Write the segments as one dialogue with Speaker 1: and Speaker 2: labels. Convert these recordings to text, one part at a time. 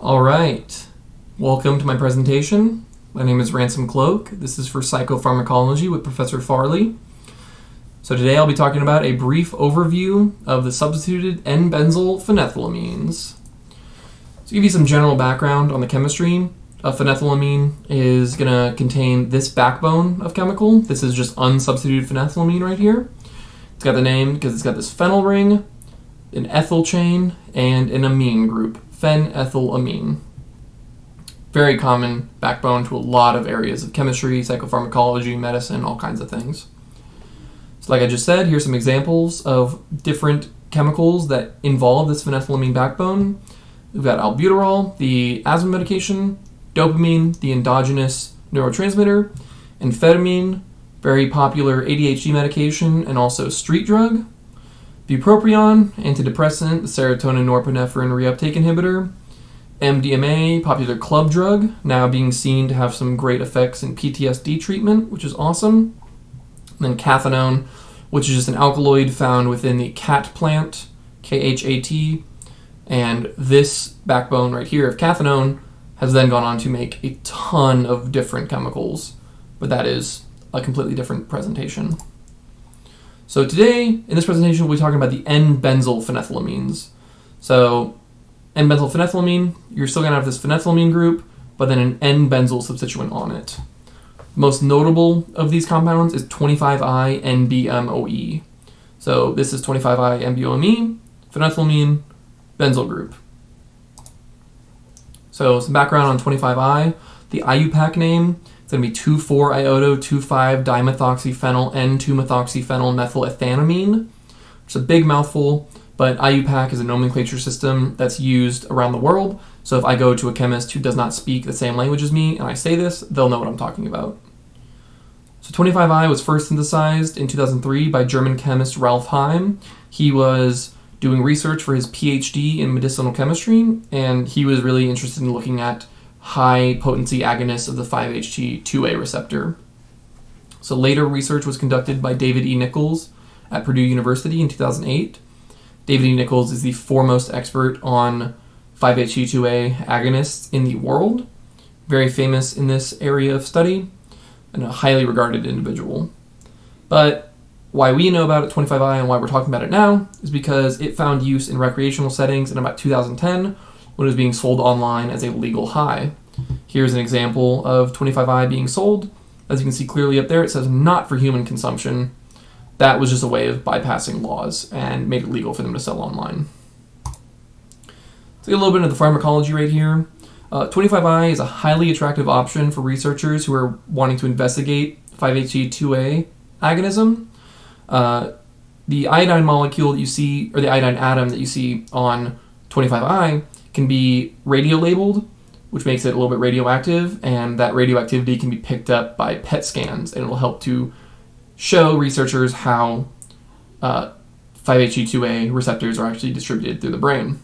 Speaker 1: All right, welcome to my presentation. My name is Ransom Cloak. This is for Psychopharmacology with Professor Farley. So today I'll be talking about a brief overview of the substituted N-benzyl phenethylamines. To give you some general background on the chemistry, a phenethylamine is going to contain this backbone of chemical. This is just unsubstituted phenethylamine right here. It's got the name because it's got this phenyl ring, an ethyl chain, and an amine group, phenethylamine. Very common backbone to a lot of areas of chemistry, psychopharmacology, medicine, all kinds of things. So like I just said, here's some examples of different chemicals that involve this phenethylamine backbone. We've got albuterol, the asthma medication, dopamine, the endogenous neurotransmitter, amphetamine, very popular ADHD medication and also street drug, bupropion, antidepressant, the serotonin norepinephrine reuptake inhibitor, MDMA, popular club drug, now being seen to have some great effects in PTSD treatment, which is awesome. And then cathinone, which is just an alkaloid found within the cat plant, KHAT, and this backbone right here of cathinone has then gone on to make a ton of different chemicals, but that is a completely different presentation. So today, in this presentation, we'll be talking about the N-benzyl phenethylamines. So N-benzyl phenethylamine, you're still going to have this phenethylamine group, but then an N-benzyl substituent on it. Most notable of these compounds is 25I-NBMOE. So this is 25I-NBMOE, phenethylamine, benzyl group. So some background on 25I, the IUPAC name, it's going to be 2,4-iodo-2,5-dimethoxyphenyl N-2-methoxyphenyl methylethanamine. It's a big mouthful, but IUPAC is a nomenclature system that's used around the world. So if I go to a chemist who does not speak the same language as me and I say this, they'll know what I'm talking about. So 25I was first synthesized in 2003 by German chemist Ralph Heim. He was doing research for his PhD in medicinal chemistry, and he was really interested in looking at high potency agonists of the 5-HT2A receptor. So later research was conducted by David E. Nichols at Purdue University in 2008. David E. Nichols is the foremost expert on 5-HT2A agonists in the world, very famous in this area of study, and a highly regarded individual. But why we know about it, 25I, and why we're talking about it now is because it found use in recreational settings in about 2010 when it was being sold online as a legal high. Here's an example of 25I being sold. As you can see clearly up there, it says not for human consumption. That was just a way of bypassing laws and made it legal for them to sell online. Let's get a little bit into the pharmacology right here. 25I is a highly attractive option for researchers who are wanting to investigate 5-HT2A agonism. The iodine molecule that you see, or the iodine atom that you see on 25I, can be radio-labeled, which makes it a little bit radioactive, and that radioactivity can be picked up by PET scans, and it will help to show researchers how 5-HT2A receptors are actually distributed through the brain.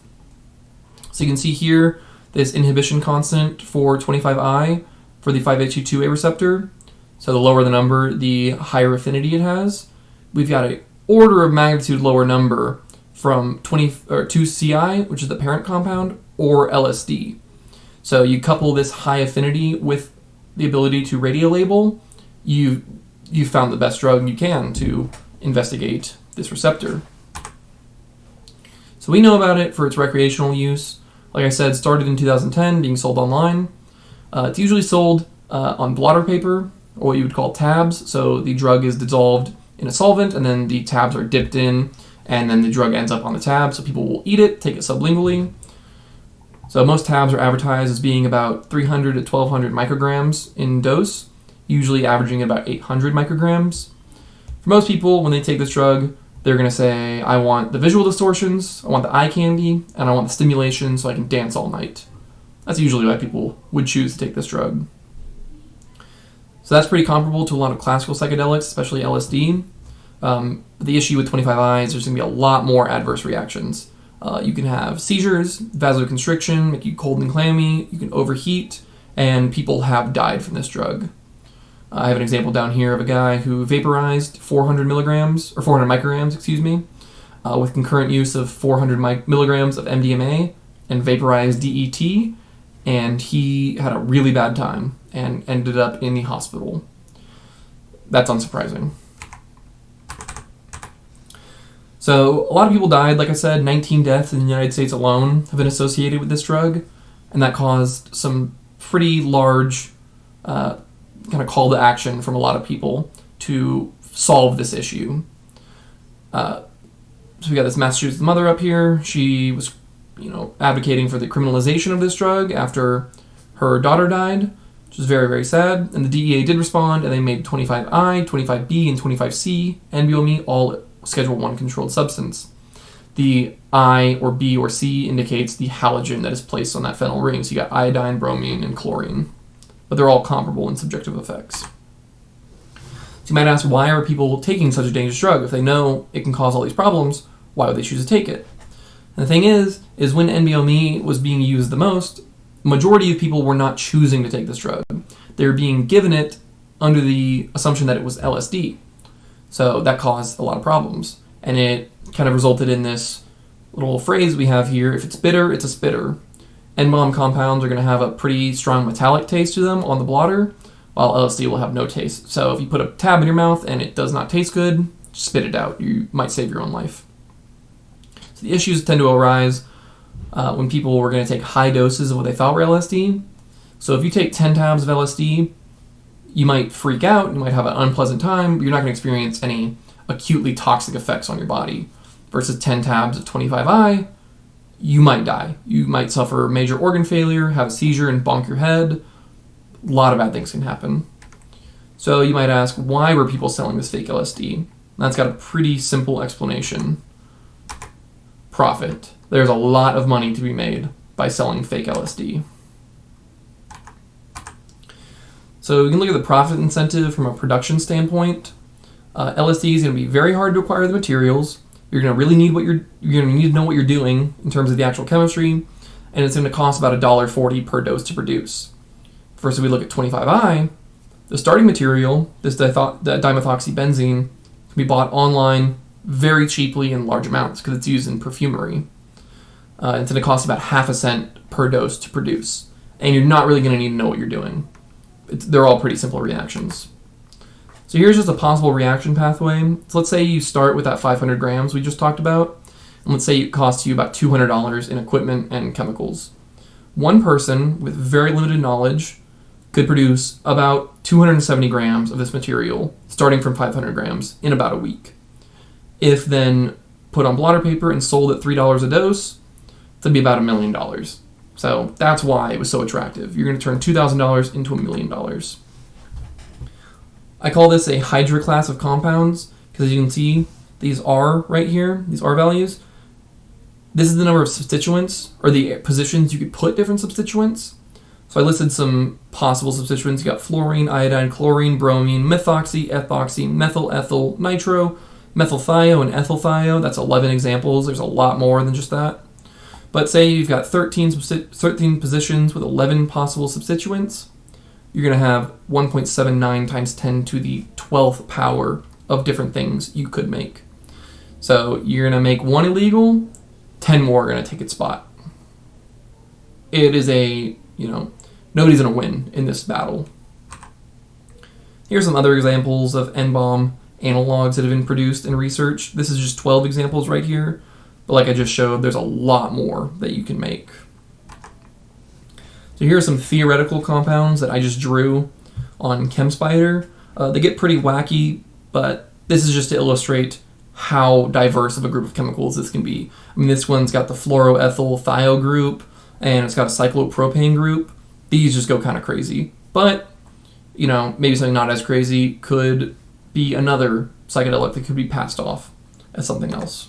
Speaker 1: So you can see here this inhibition constant for 25I for the 5-HT2A receptor. So the lower the number, the higher affinity it has. We've got an order of magnitude lower number from 2CI, which is the parent compound, or LSD. So you couple this high affinity with the ability to radiolabel, you've found the best drug you can to investigate this receptor. So we know about it for its recreational use. Like I said, started in 2010, being sold online. It's usually sold on blotter paper, or what you would call tabs. So the drug is dissolved in a solvent, and then the tabs are dipped in, and then the drug ends up on the tab, so people will eat it, take it sublingually. So most tabs are advertised as being about 300 to 1200 micrograms in dose, usually averaging about 800 micrograms. For most people, when they take this drug, they're going to say, I want the visual distortions, I want the eye candy, and I want the stimulation so I can dance all night. That's usually why people would choose to take this drug. So that's pretty comparable to a lot of classical psychedelics, especially LSD. The issue with 25I is there's going to be a lot more adverse reactions. You can have seizures, vasoconstriction, make you cold and clammy, you can overheat, and people have died from this drug. I have an example down here of a guy who vaporized 400 micrograms, with concurrent use of 400 milligrams of MDMA and vaporized DET, and he had a really bad time and ended up in the hospital. That's unsurprising. So a lot of people died. Like I said, 19 deaths in the United States alone have been associated with this drug, and that caused some pretty large kind of call to action from a lot of people to solve this issue. So we got this Massachusetts mother up here. She was, advocating for the criminalization of this drug after her daughter died, which is very, very sad. And the DEA did respond, and they made 25I, 25B, and 25C NBOMe all Schedule I controlled substance. The I or B or C indicates the halogen that is placed on that phenyl ring. So you got iodine, bromine, and chlorine. But they're all comparable in subjective effects. So you might ask, why are people taking such a dangerous drug? If they know it can cause all these problems, why would they choose to take it? And the thing is when NBOMe was being used the most, the majority of people were not choosing to take this drug. They were being given it under the assumption that it was LSD. So that caused a lot of problems. And it kind of resulted in this little phrase we have here: if it's bitter, it's a spitter. N-bomb compounds are going to have a pretty strong metallic taste to them on the blotter, while LSD will have no taste. So if you put a tab in your mouth and it does not taste good, spit it out. You might save your own life. So the issues tend to arise when people were going to take high doses of what they thought were LSD. So if you take 10 tabs of LSD, you might freak out, you might have an unpleasant time, but you're not going to experience any acutely toxic effects on your body. Versus 10 tabs of 25I, you might die. You might suffer major organ failure, have a seizure, and bonk your head. A lot of bad things can happen. So you might ask, why were people selling this fake LSD? And that's got a pretty simple explanation. Profit. There's a lot of money to be made by selling fake LSD. So we can look at the profit incentive from a production standpoint. LSD is going to be very hard to acquire the materials. You're going to really need you're going to need to know what you're doing in terms of the actual chemistry, and it's going to cost about $1.40 per dose to produce. First, if we look at 25I, the starting material, this dimethoxybenzene, can be bought online very cheaply in large amounts because it's used in perfumery. It's going to cost about half a cent per dose to produce, and you're not really going to need to know what you're doing. They're all pretty simple reactions. So here's just a possible reaction pathway. So let's say you start with that 500 grams we just talked about, and let's say it costs you about $200 in equipment and chemicals. One person with very limited knowledge could produce about 270 grams of this material, starting from 500 grams, in about a week. If then put on blotter paper and sold at $3 a dose, that'd be about $1 million. So that's why it was so attractive. You're going to turn $2,000 into $1 million. I call this a Hydra class of compounds because, as you can see, these R right here, these R values, this is the number of substituents, or the positions you could put different substituents. So I listed some possible substituents. You got fluorine, iodine, chlorine, bromine, methoxy, ethoxy, methyl, ethyl, nitro, methylthio, and ethylthio. That's 11 examples. There's a lot more than just that. But say you've got 13 positions with 11 possible substituents, you're going to have 1.79 times 10 to the 12th power of different things you could make. So you're going to make one illegal, 10 more are going to take its spot. It is nobody's going to win in this battle. Here's some other examples of N-bomb analogs that have been produced in research. This is just 12 examples right here. But like I just showed, there's a lot more that you can make. So here are some theoretical compounds that I just drew on ChemSpider. They get pretty wacky, but this is just to illustrate how diverse of a group of chemicals this can be. I mean, this one's got the fluoroethylthio group, and it's got a cyclopropane group. These just go kind of crazy. But, maybe something not as crazy could be another psychedelic that could be passed off as something else.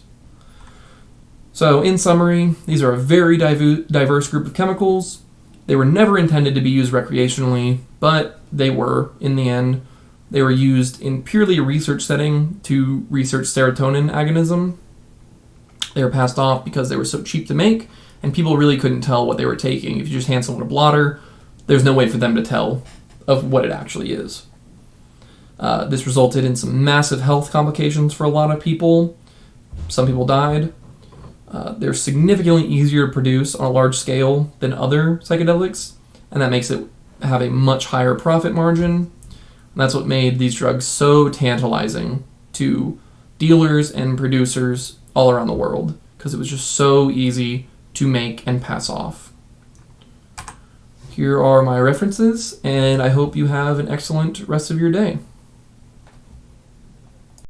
Speaker 1: So, in summary, these are a very diverse group of chemicals. They were never intended to be used recreationally, but they were, in the end. They were used in purely a research setting to research serotonin agonism. They were passed off because they were so cheap to make, and people really couldn't tell what they were taking. If you just hand someone a blotter, there's no way for them to tell of what it actually is. This resulted in some massive health complications for a lot of people. Some people died. They're significantly easier to produce on a large scale than other psychedelics, and that makes it have a much higher profit margin. And that's what made these drugs so tantalizing to dealers and producers all around the world, because it was just so easy to make and pass off. Here are my references, and I hope you have an excellent rest of your day.